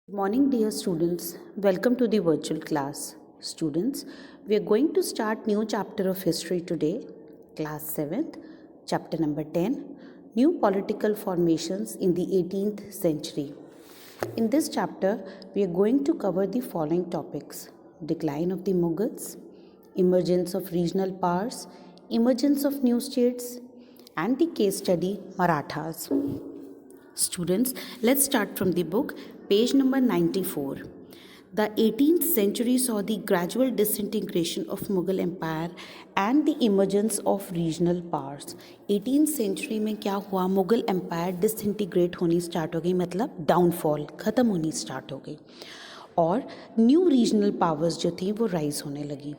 Good morning, dear students. Welcome to the virtual class. Students, we are going to start new chapter of history today, class 7th, chapter number 10, new political formations in the 18th century. In this chapter, we are going to cover the following topics: decline of the Mughals, emergence of regional powers, emergence of new states, and the case study Marathas. Students, let's start from the book, page number 94. The 18th century saw the gradual disintegration of Mughal Empire and the emergence of regional powers. 18th century में क्या हुआ? Mughal empire disintegrate होनी start हो गई, मतलब downfall, ख़त्म होनी start हो गई, और न्यू रीजनल पावर्स जो थी वो राइज होने लगी.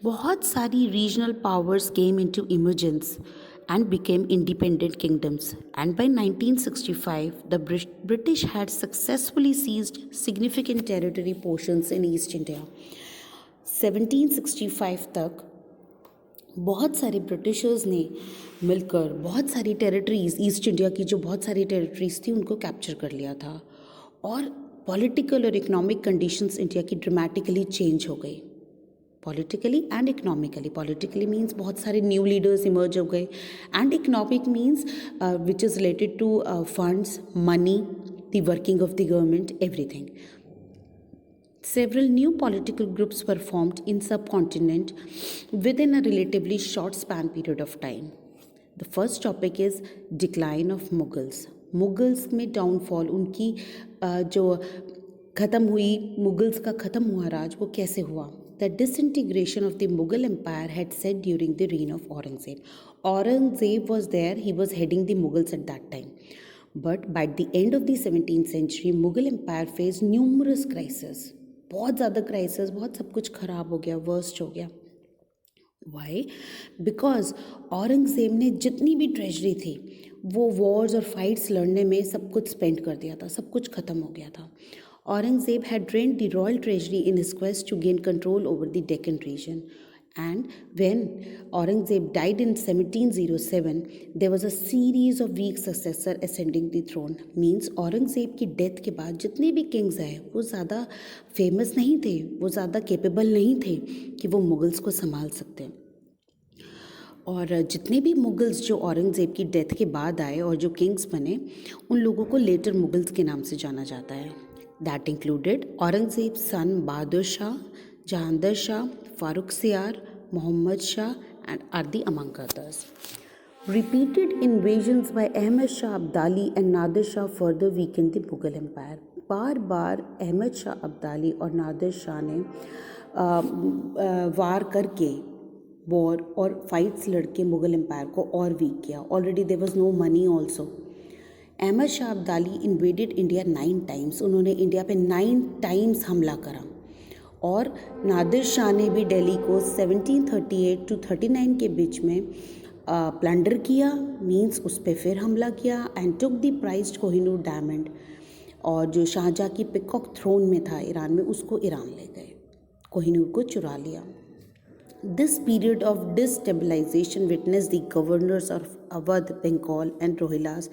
बहुत सारी regional powers came into emergence and became independent kingdoms. And by 1965, the British had successfully seized significant territory portions in East India. 1765 तक बहुत सारे ब्रिटिशर्स ने मिलकर बहुत सारी टेरिटरीज, ईस्ट इंडिया की जो बहुत सारी टेरिटरीज थी, उनको कैप्चर कर लिया था, और पॉलिटिकल और इकोनॉमिक कंडीशंस इंडिया की ड्रामेटिकली चेंज हो गई, politically and economically. Politically means बहुत सारे न्यू लीडर्स इमर्ज हो गए, and economic means which is related to funds, money, the working of the government, everything. Several new political groups were formed in subcontinent within a relatively short span period of time. The first topic is decline of Mughals. Mughals में downfall, उनकी जो ख़त्म हुई, Mughals का ख़त्म हुआ राज, वो कैसे हुआ? The disintegration of the Mughal Empire had set during the reign of Aurangzeb. Aurangzeb was there, he was heading the Mughals at that time. But by the end of the 17th century, Mughal Empire faced numerous crises. बहुत ज़्यादा crisis, बहुत सब कुछ ख़राब हो गया, worst हो गया. Why? Because औरंगज़ेब ने जितनी भी ट्रेजरी थी वो वॉर्स और फाइट्स लड़ने में सब कुछ स्पेंड कर दिया था, सब कुछ ख़त्म हो गया था. Aurangzeb had drained the royal treasury in his quest to gain control over the Deccan region. And when Aurangzeb died in 1707, there was a series of weak successors ascending the throne. Means Aurangzeb की death के बाद जितने भी Kings आए वो ज़्यादा famous नहीं थे, वो ज़्यादा कैपेबल नहीं थे कि वो मुगल्स को संभाल सकते हैं. और जितने भी मुगल्स जो औरंगज़ेब की डेथ के बाद आए और जो किंग्स बने, उन लोगों को लेटर मुगल्स के नाम से जाना जाता है. That included Aurangzeb's son Bahadur Shah, Jahandar Shah, Farrukh Siyar, Muhammad Shah, and Ardi among others. Repeated invasions by Ahmad Shah Abdali and Nadir Shah further weakened the Mughal Empire. बार बार अहमद शाह अब्दाली और नादिर शाह ने वार करके, war और fights लड़के Mughal empire को और weak किया. Already there was no money also. Ahmad Shah Abdali invaded India 9 times. उन्होंने India पे 9 टाइम्स हमला करा. और नादिर शाह ने भी दिल्ली को 1738 to 39 के बीच में प्लंडर किया, मींस उस पर फिर हमला किया, and took the prized Kohinoor diamond. और जो शाहजहाँ की पिकॉक थ्रोन में था ईरान में, उसको ईरान ले गए, कोहिनूर को चुरा लिया. This period of destabilization witnessed the governors of Awadh, Bengal and Rohillas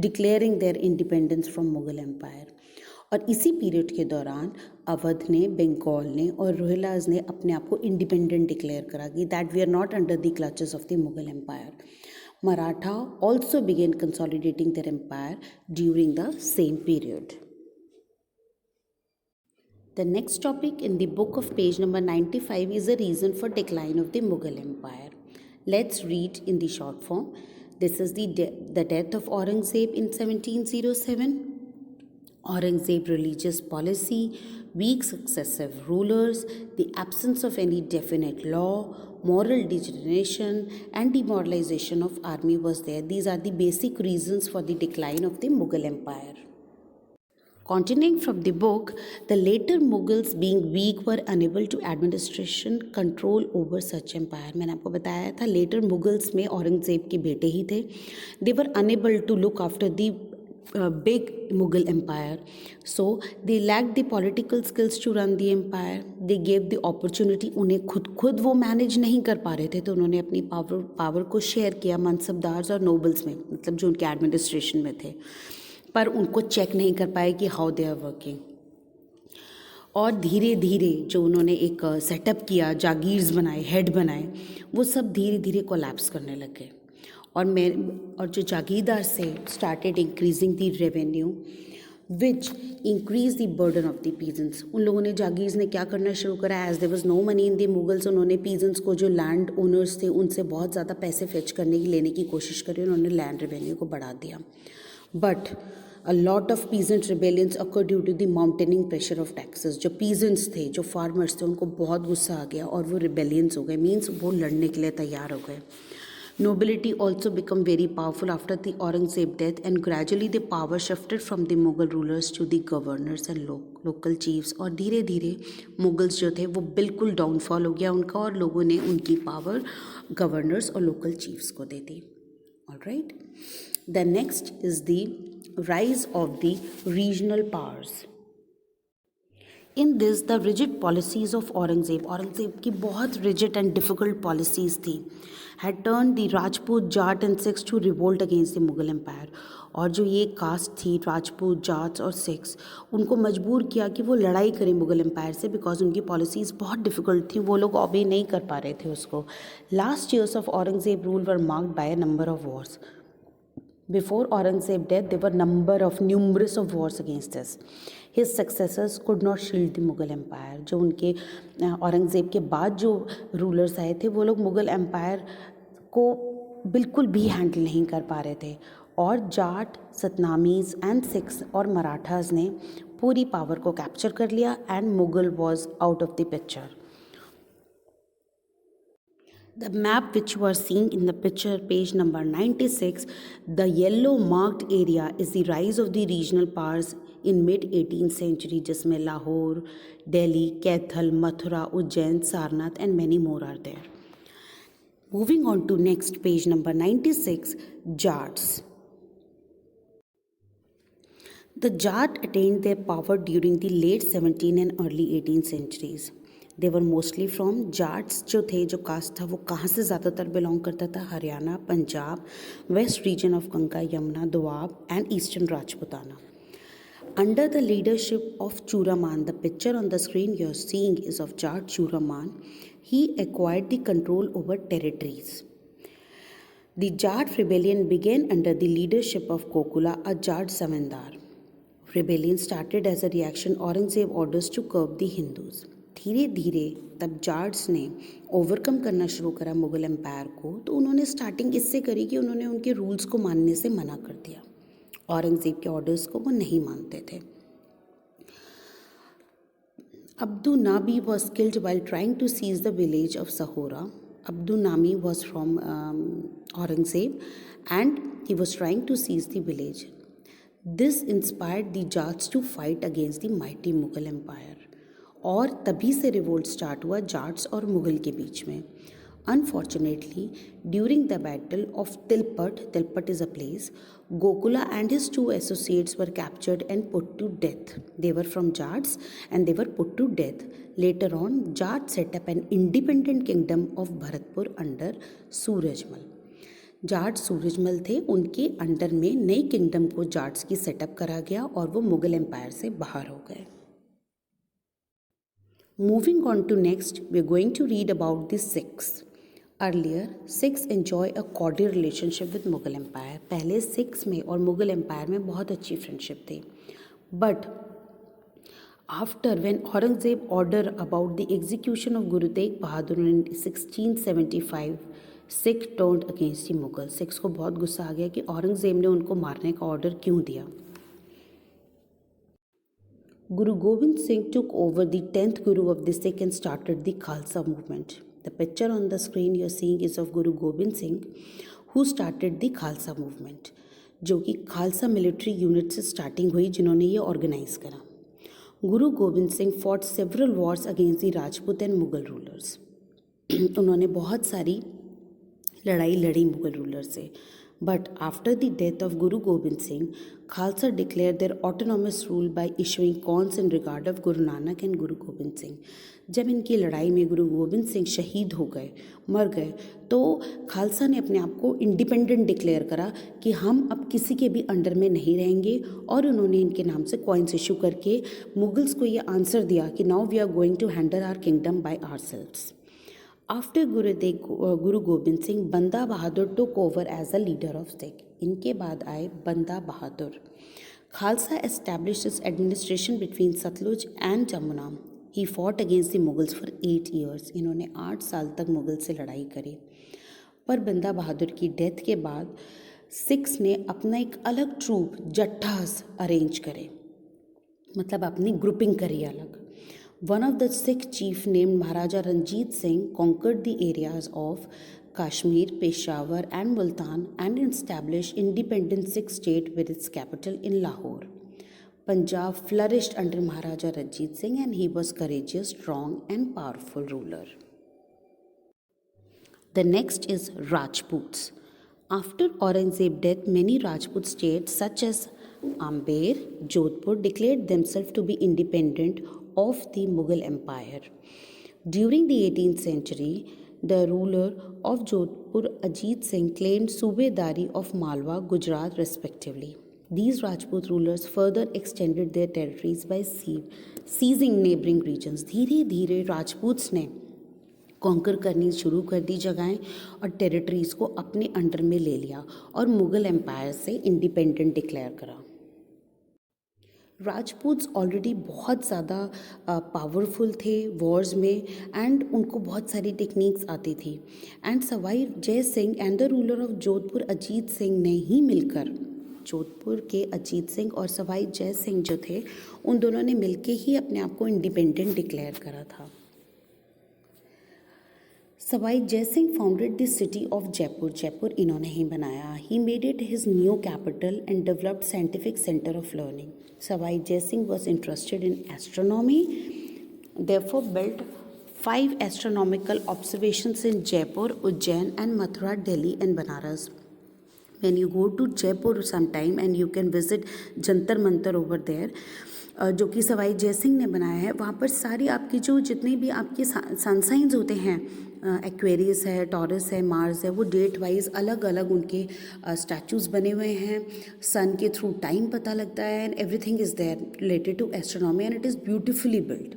declaring their independence from Mughal Empire. और इसी पीरियड के दौरान अवध ने, बंगाल ने और रोहिलाज ने अपने आप को इंडिपेंडेंट डिक्लेयर करा कि that we are not under the clutches of the Mughal empire. Maratha also began consolidating their empire during the same period. The next topic in the book of page number 95 is a reason for decline of the Mughal Empire. Let's read in the short form. This is the death of Aurangzeb in 1707. Aurangzeb religious policy, weak successive rulers, the absence of any definite law, moral degeneration and demoralization of army was there. These are the basic reasons for the decline of the Mughal Empire. Continuing from the book, the later Mughals being weak were unable to administration control over such empire. मैंने आपको बताया था later Mughals में औरंगज़ेब के बेटे ही थे. They were unable to look after the big Mughal empire, so they lacked the political skills to run the empire. They gave the opportunity. उन्हें खुद वो मैनेज नहीं कर पा रहे थे, तो उन्होंने अपनी पावर को शेयर किया मनसबदार्स और नोबल्स में, मतलब जो उनके एडमिनिस्ट्रेशन में थे. पर उनको चेक नहीं कर पाए कि हाउ दे आर वर्किंग। और धीरे धीरे जो उन्होंने एक सेटअप किया, जागीर्स बनाए, हेड बनाए, वो सब धीरे धीरे कोलैप्स करने लग गए। और जो जागीरदार से started increasing the revenue which increase the burden of the peasants. उन लोगों ने, जागीर्स ने क्या करना शुरू करा, as there was no money in the Mughals, उन्होंने पीजेंट्स को, जो लैंड ओनर्स थे, उनसे बहुत ज़्यादा पैसे फेच करने की, लेने की कोशिश करी। उन्होंने लैंड रेवेन्यू को बढ़ा दिया। But a lot of peasant rebellions occurred due to the mountaining pressure of taxes। जो peasants थे, जो farmers थे, उनको बहुत गुस्सा आ गया और वो rebellions हो गए, मीन्स वो लड़ने के लिए तैयार हो गए। Nobility also became very powerful after the Aurangzeb death, and gradually the power shifted from the Mughal rulers to the governors and local chiefs। और धीरे धीरे मुगल्स जो थे वो बिल्कुल डाउनफॉल हो गया उनका, और लोगों ने उनकी पावर गवर्नर्स और लोकल चीफ्स को दे दी। Alright, the next is the rise of the regional powers। In this, the rigid policies of Aurangzeb की बहुत rigid and difficult policies थी, had turned the Rajput, Jat and Sikhs to revolt against the Mughal Empire। और जो ये cast थी, राजपूत, जाट्स और Sikhs, उनको मजबूर किया कि वो लड़ाई करें मुगल एम्पायर से, बिकॉज उनकी पॉलिसीज़ बहुत डिफ़िकल्ट थी, वो लोग ऑबे नहीं कर पा रहे थे उसको। Last years of Aurangzeb rule were marked by a number of Wars. Before Aurangzeb's death, there were numerous of wars against us. His successors could not shield the Mughal Empire। जो उनके औरंगज़ेब के बाद जो रूलर्स आए थे, वो लोग मुग़ल एम्पायर को बिल्कुल भी हैंडल नहीं कर पा रहे थे, और जाट, सतनामीज़ एंड सिख्स और मराठास ने पूरी पावर को कैप्चर कर लिया, and Mughal was out of the picture. The map which you are seeing in the picture, page number 96, the yellow marked area is the rise of the regional powers in mid 18th century, जिसमें Lahore, Delhi, Kaithal, Mathura, Ujjain, Sarnath and many more are there। Moving on to next, page number 96, Jats। The Jat attained their power during the late 17th and early 18th centuries। They were mostly from Jats. जो थे, जो cast था, वो कहाँ से ज़्यादातर belong करता था? Haryana, Punjab, west region of Ganga Yamuna, Doab and eastern Rajputana. Under the leadership of Churaman, the picture on the screen you are seeing is of Jat Churaman. He acquired the control over territories। The Jat rebellion began under the leadership of Kokula, a Jat zamindar। Rebellion started as a reaction Aurangzeb orders to curb the Hindus। धीरे धीरे तब जाट्स ने overcome करना शुरू करा Mughal empire को, तो उन्होंने स्टार्टिंग इससे करी कि उन्होंने उनके रूल्स को मानने से मना कर दिया। औरंगज़ेब के ऑर्डर्स को वो नहीं मानते थे। Abdu Nabi was killed while trying to seize the village of Sahora। Abdu Nami was from Aurangzeb and he was trying to seize the village। This inspired the Jats to fight against the mighty Mughal Empire। और तभी से revolt start हुआ जाट्स और मुग़ल के बीच में। Unfortunately during the battle of Tilpat is a place, Gokula and his 2 associates were captured and put to death। They were from Jats and they were put to death। Later on, Jat set up an independent kingdom of Bharatpur under Surajmal. Jat Surajmal थे, उनके under में नई kingdom को जाट्स की setup करा गया और वो मुग़ल एम्पायर से बाहर हो गए। Moving on to next, we are going to read about the Sikhs। Earlier, Sikhs enjoy a cordial relationship with Mughal Empire। पहले सिख्स में और मुग़ल एम्पायर में बहुत अच्छी फ्रेंडशिप थी। But after when Aurangzeb order about the execution of Guru Tegh Bahadur in 1675, Sikh turned against the Mughal। Sikhs को बहुत गुस्सा आ गया कि औरंगज़ेब ने उनको मारने का ऑर्डर क्यों दिया। Guru Gobind Singh took over the 10th Guru of the Sikh and started the Khalsa movement। The picture on the screen you are seeing is of Guru Gobind Singh who started the Khalsa movement, जो कि Khalsa military unit से starting हुई, जिन्होंने ये organise करा। गुरु Govind Singh fought several Wars against the Rajput and Mughal rulers. उन्होंने बहुत सारी लड़ाई लड़ी मुग़ल रूलर से। But after the death of Guru Gobind Singh, Khalsa declared their autonomous rule by issuing cons in regard of Guru Nanak and Guru Gobind Singh. जब इनकी लड़ाई में गुरु गोबिंद सिंह शहीद हो गए, मर गए, तो खालसा ने अपने आप को इंडिपेंडेंट डिक्लेयर करा कि हम अब किसी के भी अंडर में नहीं रहेंगे, और उन्होंने इनके नाम से कॉइन्स इशू करके मुगल्स को ये आंसर दिया कि now we are going to handle our kingdom by ourselves. After Guru Gobind Singh, Banda Bahadur took over as a leader of Sikh. इनके बाद आए Banda Bahadur. Khalsa established his administration between Sutlej and Jamuna. He fought against the Mughals for 8 years. इन्होंने 8 साल तक मुगल से लड़ाई करी. पर बंदा बहादुर की डेथ के बाद सिख्स ने अपना एक अलग ट्रूप जट्ठास अरेंज करे, मतलब अपनी ग्रुपिंग करी अलग. One of the Sikh chief named Maharaja Ranjit Singh conquered the areas of Kashmir, Peshawar and Multan and established independent Sikh state with its capital in Lahore. Punjab flourished under Maharaja Ranjit Singh and he was courageous, strong and powerful ruler. The next is Rajputs. After Aurangzeb's death, many Rajput states such as Amber, Jodhpur declared themselves to be independent of the Mughal Empire. During the 18th century, the ruler of Jodhpur, Ajit Singh, claimed Subedari of Malwa, Gujarat respectively. These Rajput rulers further extended their territories by seizing neighboring regions. धीरे धीरे राजपूत्स ने conquer करनी शुरू कर दी जगहें और territories को अपने अंडर में ले लिया और मुग़ल एम्पायर से इंडिपेंडेंट डिक्लेयर करा. राजपूत्स ऑलरेडी बहुत ज़्यादा पावरफुल थे वॉर्स में, एंड उनको बहुत सारी टेक्निक्स आती थी. And Sawai Jai Singh and the ruler of Jodhpur Ajit Singh ने ही मिलकर, जोधपुर के अजीत सिंह और सवाई जय सिंह जो थे, उन दोनों ने मिलके ही अपने आप को इंडिपेंडेंट डिक्लेयर करा था. Sawai Jai Singh founded the city of Jaipur. Jaipur इन्होंने ही बनाया. He made it his new capital and developed scientific centre of learning. Sawai Jai Singh was interested in astronomy, therefore built 5 astronomical observations in Jaipur, Ujjain and Mathura, Delhi and Banaras. When you go to Jaipur sometime and you can visit Jantar Mantar over there, जो कि सवाई जय सिंह ने बनाया है, वहाँ पर सारी आपकी जो जितने भी आपके सन साइंस होते हैं, एक्वेरियस है, टॉरस है, मार्स है, वो डेट वाइज अलग अलग उनके स्टैचूज़ बने हुए हैं. सन के थ्रू टाइम पता लगता है and everything is there related to astronomy and it is beautifully build.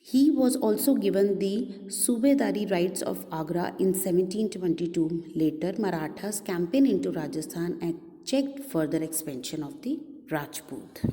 He was also given the Subedari rights of Agra in 1722. Later, Marathas campaigned into Rajasthan and checked further expansion of the Rajput.